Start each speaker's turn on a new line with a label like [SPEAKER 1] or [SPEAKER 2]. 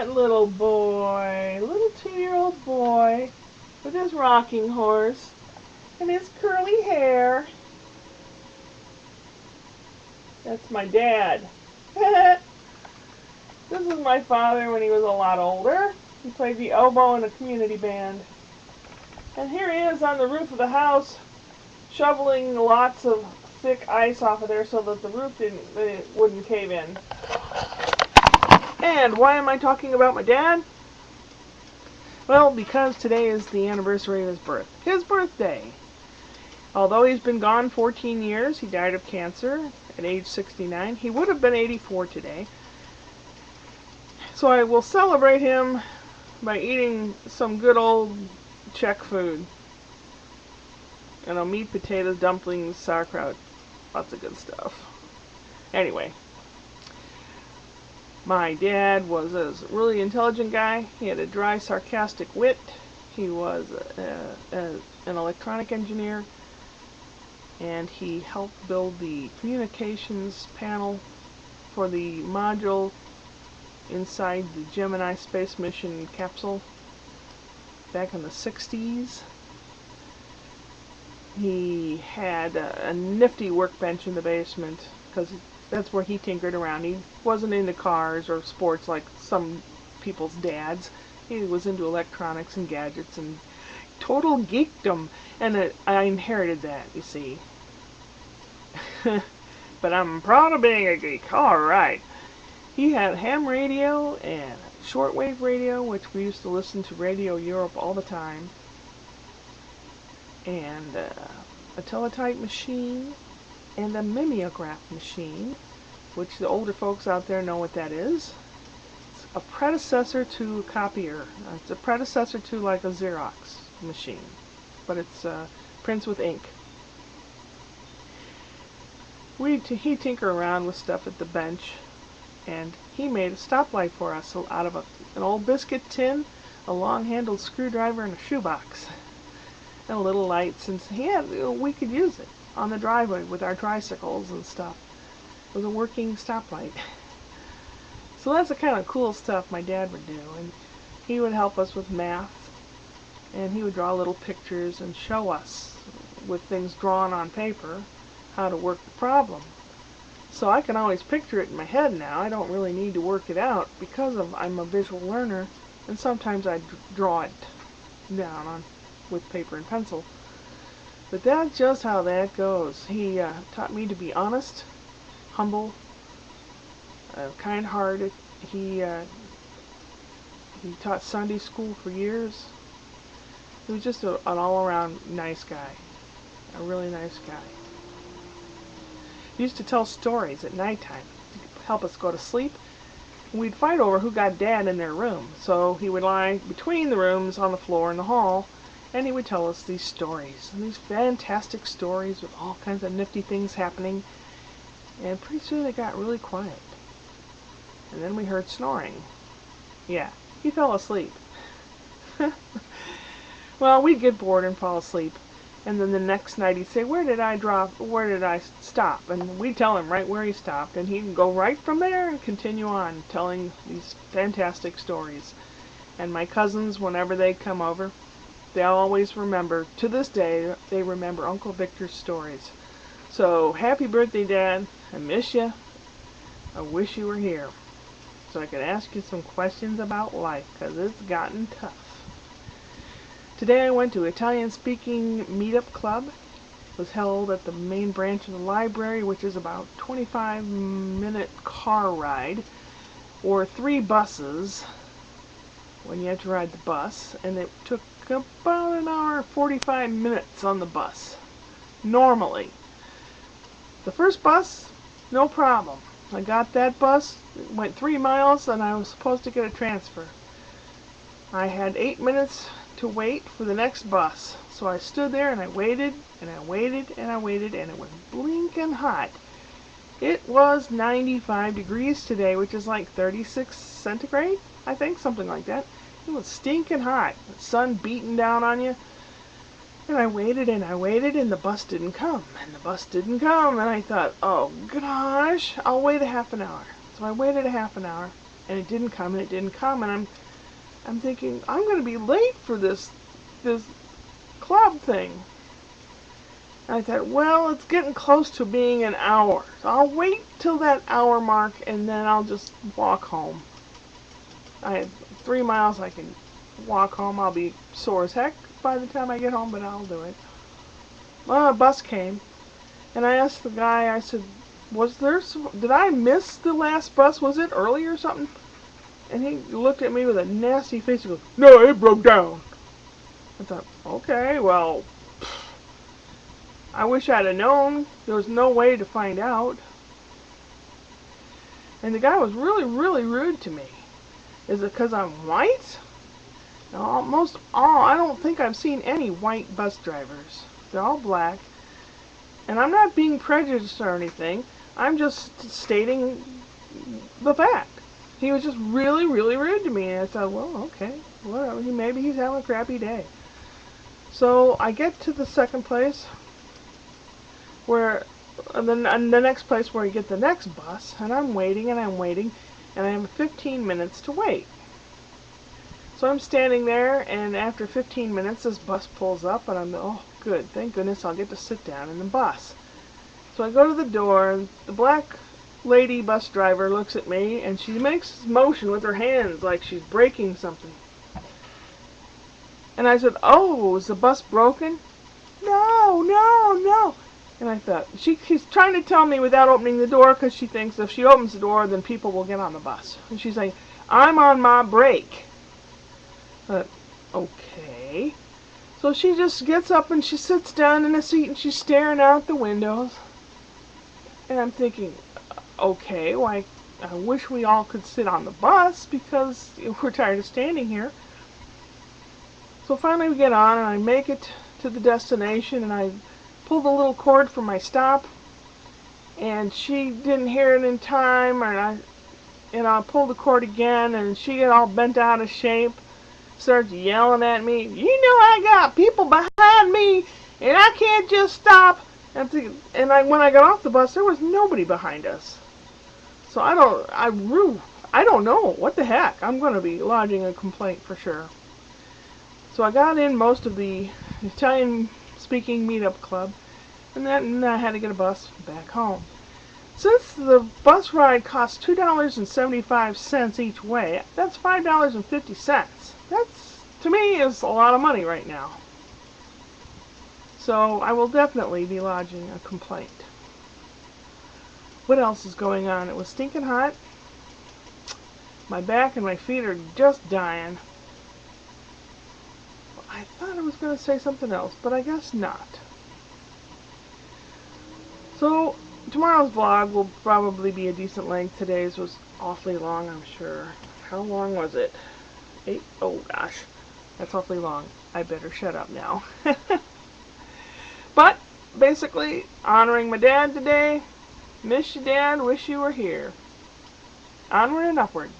[SPEAKER 1] that little boy, little 2-year-old boy with his rocking horse and his curly hair. That's my dad. This is my father when he was a lot older. He played the oboe in a community band. And here he is on the roof of the house, shoveling lots of thick ice off of there so that the roof wouldn't cave in. And why am I talking about my dad? Well, because today is the anniversary of his birth. His birthday. Although he's been gone 14 years, he died of cancer at age 69. He would have been 84 today. So I will celebrate him by eating some good old Czech food. You know, meat, potatoes, dumplings, sauerkraut, lots of good stuff. Anyway, my dad was a really intelligent guy. He had a dry, sarcastic wit. He was an electronic engineer, and he helped build the communications panel for the module inside the Gemini space mission capsule back in the 60s. He had a nifty workbench in the basement because that's where he tinkered around. He wasn't into cars or sports like some people's dads. He was into electronics and gadgets and total geekdom, and I inherited that, you see. But I'm proud of being a geek. Alright. He had ham radio and shortwave radio, which we used to listen to Radio Europe all the time, and a teletype machine and a mimeograph machine, which the older folks out there know what that is. It's a predecessor to a copier. It's a predecessor to like a Xerox machine, but it's prints with ink. He'd tinker around with stuff at the bench, and he made a stoplight for us out of an old biscuit tin, a long-handled screwdriver, and a shoebox, and a little light, since we could use it on the driveway with our tricycles and stuff. It was a working stoplight. So that's the kind of cool stuff my dad would do, and he would help us with math, and he would draw little pictures and show us with things drawn on paper how to work the problem. So I can always picture it in my head now. I don't really need to work it out because I'm a visual learner, and sometimes I draw it down with paper and pencil. But that's just how that goes. He taught me to be honest, humble, kind-hearted. He taught Sunday school for years. He was just an all-around nice guy, a really nice guy. He used to tell stories at nighttime to help us go to sleep. We'd fight over who got Dad in their room, so he would lie between the rooms on the floor in the hall, and he would tell us these stories, and these fantastic stories with all kinds of nifty things happening, and pretty soon it got really quiet. And then we heard snoring. Yeah, he fell asleep. Well, we'd get bored and fall asleep. And then the next night he'd say, where did I stop? And we'd tell him right where he stopped, and he'd go right from there and continue on telling these fantastic stories. And my cousins, whenever they'd come over, they always remember, to this day, they remember Uncle Victor's stories. So, happy birthday, Dad. I miss you. I wish you were here so I could ask you some questions about life, because it's gotten tough. Today I went to Italian-speaking meetup club. It was held at the main branch of the library, which is about 25-minute car ride, or 3 buses when you had to ride the bus, and it took about an hour and 45 minutes on the bus, normally. The first bus, no problem. I got that bus, it went 3 miles, and I was supposed to get a transfer. I had 8 minutes to wait for the next bus. So I stood there and I waited and I waited and I waited, and it was blinking hot. It was 95 degrees today, which is like 36 centigrade, I think, something like that. It was stinking hot. The sun beating down on you. And I waited and I waited, and the bus didn't come. And the bus didn't come. And I thought, oh gosh, I'll wait a half an hour. So I waited a half an hour. And it didn't come, and it didn't come, and I'm thinking, I'm going to be late for this club thing. And I thought, well, it's getting close to being an hour. So I'll wait till that hour mark, and then I'll just walk home. I have 3 miles I can walk home. I'll be sore as heck by the time I get home, but I'll do it. Well, a bus came, and I asked the guy, I said, did I miss the last bus? Was it early or something? And he looked at me with a nasty face. He goes, no, it broke down. I thought, okay, well, I wish I'd have known. There was no way to find out. And the guy was really, really rude to me. Is it because I'm white? I don't think I've seen any white bus drivers. They're all black. And I'm not being prejudiced or anything. I'm just stating the fact. He was just really, really rude to me. And I thought, well, okay, whatever. Maybe he's having a crappy day. So I get to the second place, and the next place where you get the next bus, and I'm waiting, and I have 15 minutes to wait. So I'm standing there, and after 15 minutes, this bus pulls up, and I'm, oh, good, thank goodness I'll get to sit down in the bus. So I go to the door, and the black lady bus driver looks at me, and she makes this motion with her hands like she's breaking something. And I said, oh, is the bus broken? No. And I thought, she's trying to tell me without opening the door, because she thinks if she opens the door, then people will get on the bus. And she's like, I'm on my break. But, okay. So she just gets up and she sits down in a seat and she's staring out the windows. And I'm thinking, okay, well, I wish we all could sit on the bus because we're tired of standing here. So finally we get on and I make it to the destination and I pull the little cord from my stop. And she didn't hear it in time, and I pulled the cord again and she got all bent out of shape. Starts yelling at me, you know I got people behind me and I can't just stop. And when I got off the bus, there was nobody behind us. So I don't know. What the heck? I'm going to be lodging a complaint for sure. So I got in most of the Italian-speaking meetup club, and then I had to get a bus back home. Since the bus ride costs $2.75 each way, that's $5.50. That's, to me, is a lot of money right now. So I will definitely be lodging a complaint. What else is going on? It was stinking hot. My back and my feet are just dying. I thought I was going to say something else, but I guess not. So tomorrow's vlog will probably be a decent length. Today's was awfully long, I'm sure. How long was it? 8? Oh gosh, that's awfully long. I better shut up now. But basically, honoring my dad today. Miss you, Dad. Wish you were here. Onward and upward.